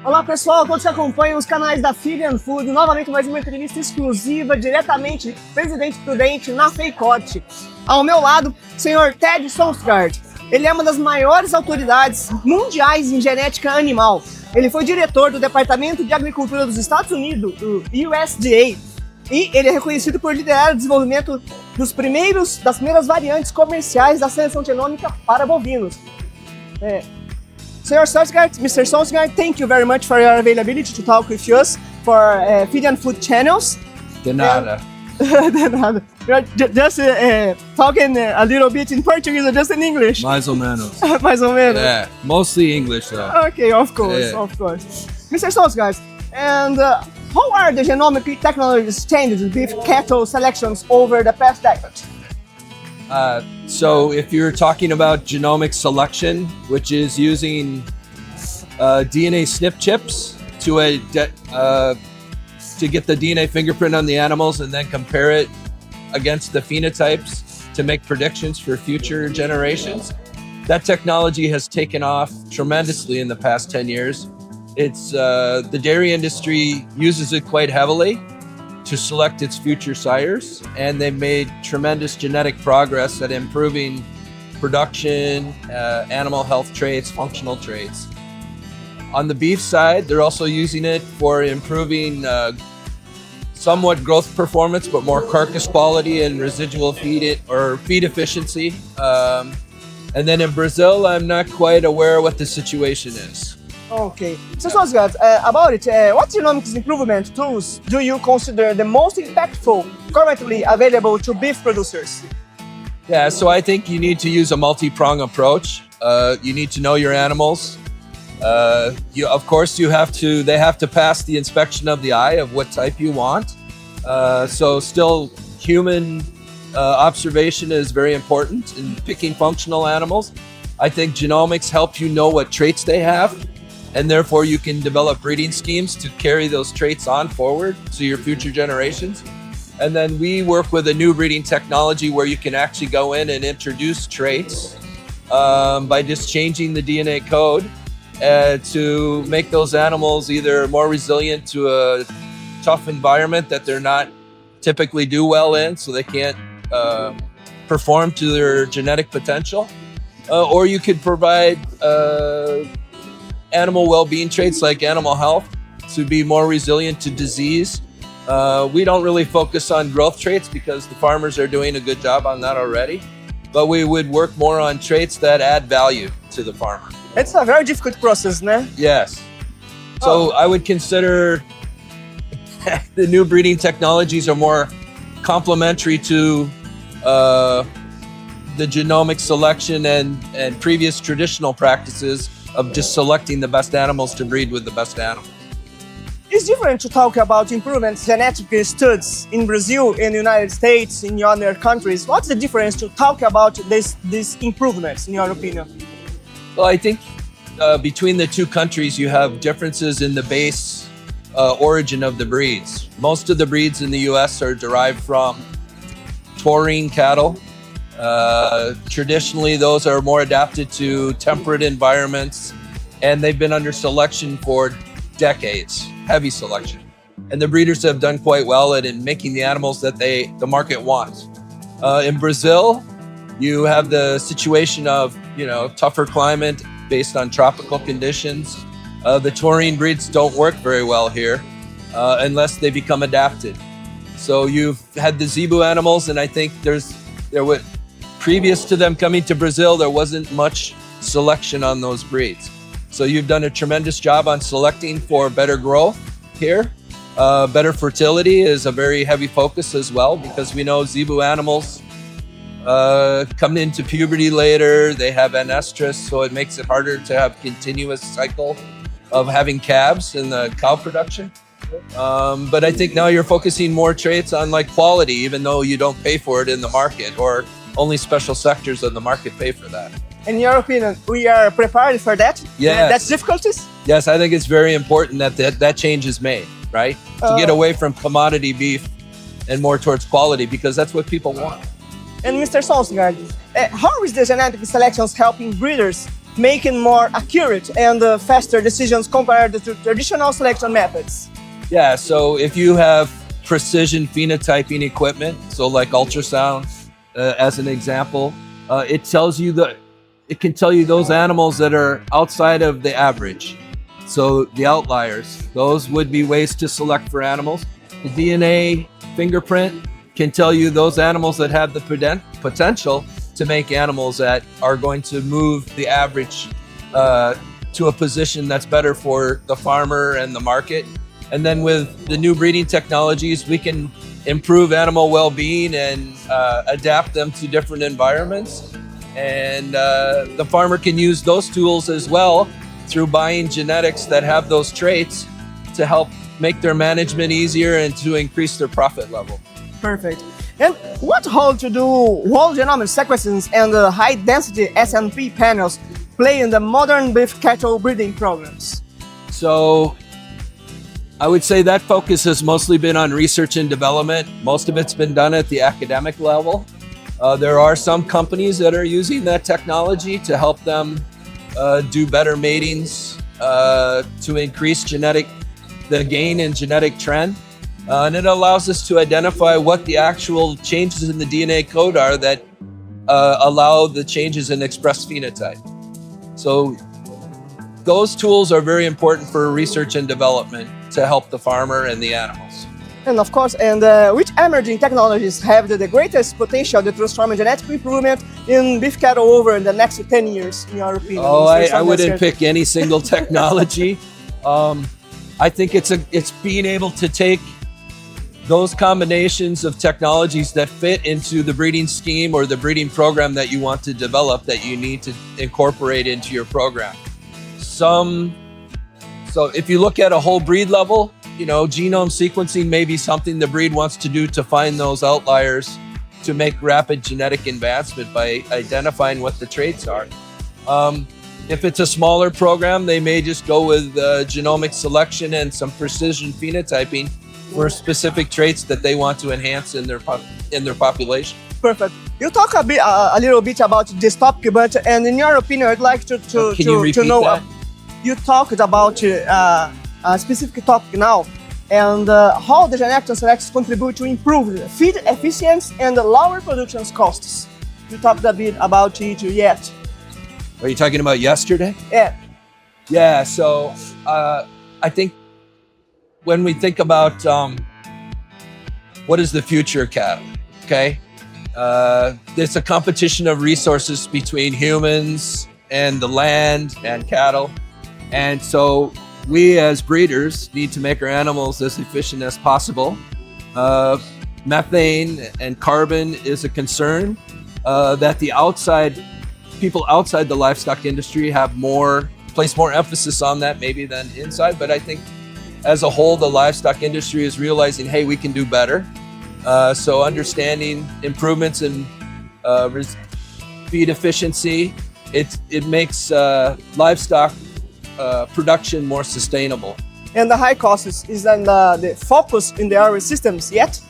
Olá pessoal, todos que acompanham os canais da Feed&Food, novamente mais uma entrevista exclusiva diretamente do Presidente Prudente na FEICORTE. Ao meu lado, o senhor Tad Sonstegard. Ele é uma das maiores autoridades mundiais em genética animal. Ele foi diretor do Departamento de Agricultura dos Estados Unidos, do USDA, e ele é reconhecido por liderar o desenvolvimento das primeiras variantes comerciais da seleção genômica para bovinos. Sr. Sonstegard, Mr. Sonstegard, thank you very much for your availability to talk with us for Feed&Food channels. De nada. De nada. Just talking a little bit in Portuguese or just in English? Mais ou menos. Mais ou menos? Yeah, mostly English though. Okay, of course, Yeah. of course. Mr. Sonstegard, and how are the genomic technologies changed with cattle selections over the past decade? So if you're talking about genomic selection, which is using DNA SNP chips to get the DNA fingerprint on the animals and then compare it against the phenotypes to make predictions for future generations, that technology has taken off tremendously in the past 10 years. It's the dairy industry uses it quite heavily to select its future sires, and they've made tremendous genetic progress at improving production, animal health traits, functional traits. On the beef side, they're also using it for improving somewhat growth performance, but more carcass quality and residual feed efficiency. And then in Brazil, I'm not quite aware what the situation is. Okay. So, Sonstegard, about it, what genomics improvement tools do you consider the most impactful currently available to beef producers? Yeah, so I think you need to use a multi-prong approach. You need to know your animals. Of course, they have to pass the inspection of the eye of what type you want. So still human observation is very important in picking functional animals. I think genomics help you know what traits they have, and therefore you can develop breeding schemes to carry those traits on forward to your future generations. And then we work with a new breeding technology where you can actually go in and introduce traits by just changing the DNA code to make those animals either more resilient to a tough environment that they're not typically do well in, so they can't perform to their genetic potential, or you could provide animal well-being traits like animal health to be more resilient to disease. We don't really focus on growth traits because the farmers are doing a good job on that already, but we would work more on traits that add value to the farmer. It's a very difficult process, né? Yes. So I would consider the new breeding technologies are more complementary to the genomic selection and previous traditional practices of just selecting the best animals to breed with the best animals. It's different to talk about improvements genetic studies in Brazil, in the United States, in other countries. What's the difference to talk about these improvements, in your opinion? Well, I think between the two countries, you have differences in the base origin of the breeds. Most of the breeds in the US are derived from taurine cattle. Traditionally, those are more adapted to temperate environments, and they've been under selection for decades, heavy selection. And the breeders have done quite well at making the animals that the market wants. In Brazil, you have the situation of, tougher climate based on tropical conditions. The taurine breeds don't work very well here unless they become adapted. So you've had the zebu animals, and I think previous to them coming to Brazil, there wasn't much selection on those breeds. So you've done a tremendous job on selecting for better growth here. Better fertility is a very heavy focus as well, because we know zebu animals come into puberty later, they have anestrus, so it makes it harder to have continuous cycle of having calves in the cow production. But I think now you're focusing more traits on like quality, even though you don't pay for it in the market, or only special sectors of the market pay for that. In your opinion, we are prepared for that? Yes. That's difficulties? Yes, I think it's very important that change is made, right? To get away from commodity beef and more towards quality, because that's what people want. And Mr. Sonstegard, how is the genetic selections helping breeders making more accurate and faster decisions compared to traditional selection methods? Yeah, so if you have precision phenotyping equipment, so like ultrasound as an example, it can tell you those animals that are outside of the average. So the outliers, those would be ways to select for animals. The DNA fingerprint can tell you those animals that have the potential to make animals that are going to move the average to a position that's better for the farmer and the market. And then with the new breeding technologies, we can improve animal well-being and adapt them to different environments. And the farmer can use those tools as well through buying genetics that have those traits to help make their management easier and to increase their profit level. Perfect. And what role do whole genome sequences and high-density SNP panels play in the modern beef cattle breeding programs? So I would say that focus has mostly been on research and development. Most of it's been done at the academic level. There are some companies that are using that technology to help them do better matings, to increase the gain in genetic trend. And it allows us to identify what the actual changes in the DNA code are that allow the changes in expressed phenotype. So those tools are very important for research and development to help the farmer and the animals. And of course, which emerging technologies have the greatest potential to transform genetic improvement in beef cattle over the next 10 years, in your opinion? Oh, I wouldn't pick any single technology. I think it's being able to take those combinations of technologies that fit into the breeding scheme or the breeding program that you want to develop that you need to incorporate into your program. So if you look at a whole breed level, genome sequencing may be something the breed wants to do to find those outliers to make rapid genetic advancement by identifying what the traits are. If it's a smaller program, they may just go with genomic selection and some precision phenotyping for specific traits that they want to enhance in their population. Perfect. You talk a little bit about this topic, but in your opinion, I'd like to know. That? You talked about a specific topic now, and how the genetic selections contribute to improve feed efficiency and lower production costs. You talked a bit about it yet. Are you talking about yesterday? Yeah. Yeah, so I think when we think about what is the future of cattle, okay? It's a competition of resources between humans and the land and cattle. And so we as breeders need to make our animals as efficient as possible. Methane and carbon is a concern that people outside the livestock industry place more emphasis on that maybe than inside. But I think as a whole, the livestock industry is realizing, hey, we can do better. So understanding improvements in feed efficiency, it makes livestock production more sustainable. And the high costs is then the focus in the area systems yet?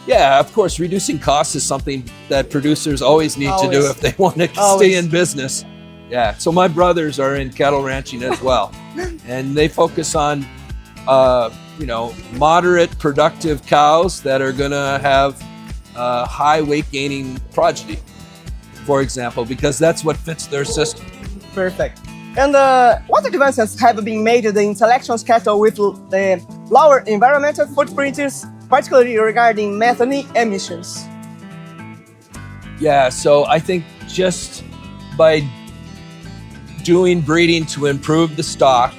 Yeah, of course, reducing costs is something that producers always need to do if they want to stay in business. Yeah, so my brothers are in cattle ranching as well, and they focus on moderate productive cows that are going to have high weight gaining progeny, for example, because that's what fits their system. Perfect. And what advances have been made in selection cattle with the lower environmental footprints, particularly regarding methane emissions? Yeah, so I think just by doing breeding to improve the stock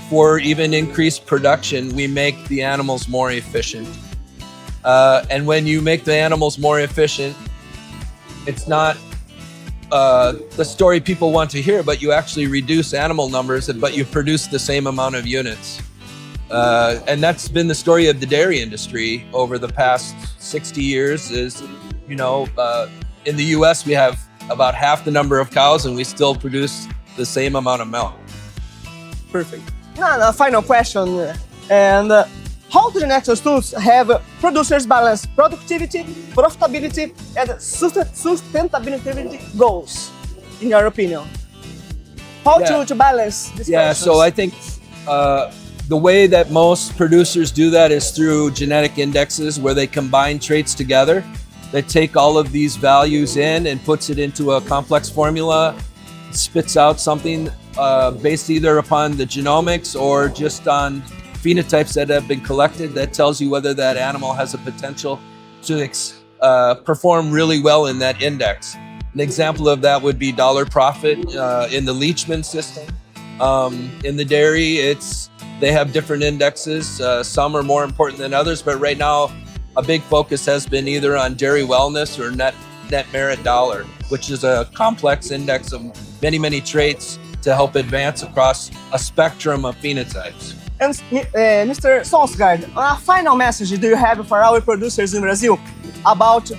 for even increased production, we make the animals more efficient. And when you make the animals more efficient, it's not the story people want to hear, but you actually reduce animal numbers, but you produce the same amount of units. And that's been the story of the dairy industry over the past 60 years is, in the US, we have about half the number of cows and we still produce the same amount of milk. Perfect. Now, a final question. And how do genetic tools have producers balance productivity, profitability, and sustainability goals, in your opinion? How Yeah. to balance these Yeah, questions? so I think the way that most producers do that is through genetic indexes where they combine traits together. They take all of these values in and puts it into a complex formula, spits out something based either upon the genomics or just on phenotypes that have been collected that tells you whether that animal has a potential to perform really well in that index. An example of that would be dollar profit in the Leachman system. In the dairy, they have different indexes. Some are more important than others, but right now a big focus has been either on dairy wellness or net merit dollar, which is a complex index of many traits to help advance across a spectrum of phenotypes. And Mr. Sonstegard, a final message do you have for our producers in Brazil about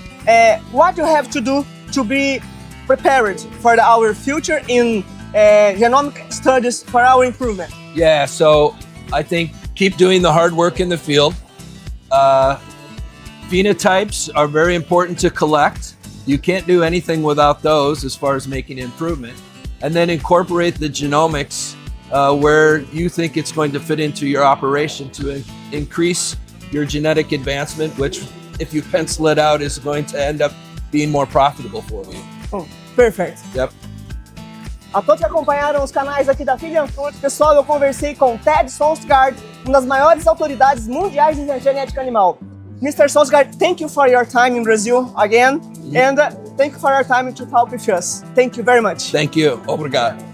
what you have to do to be prepared for our future in genomic studies for our improvement? Yeah, so I think keep doing the hard work in the field. Phenotypes are very important to collect. You can't do anything without those as far as making improvement. And then incorporate the genomics where you think it's going to fit into your operation to increase your genetic advancement, which if you pencil it out is going to end up being more profitable for you. Oh, perfect. Yep. A todos que acompanharam os canais aqui da Feed&Food, pessoal, eu conversei com Tad Sonstegard, uma das maiores autoridades mundiais em genética animal. Mr. Sonstegard, thank you for your time in Brazil again, and thank you for your time to talk with us. Thank you very much. Thank you. Obrigado.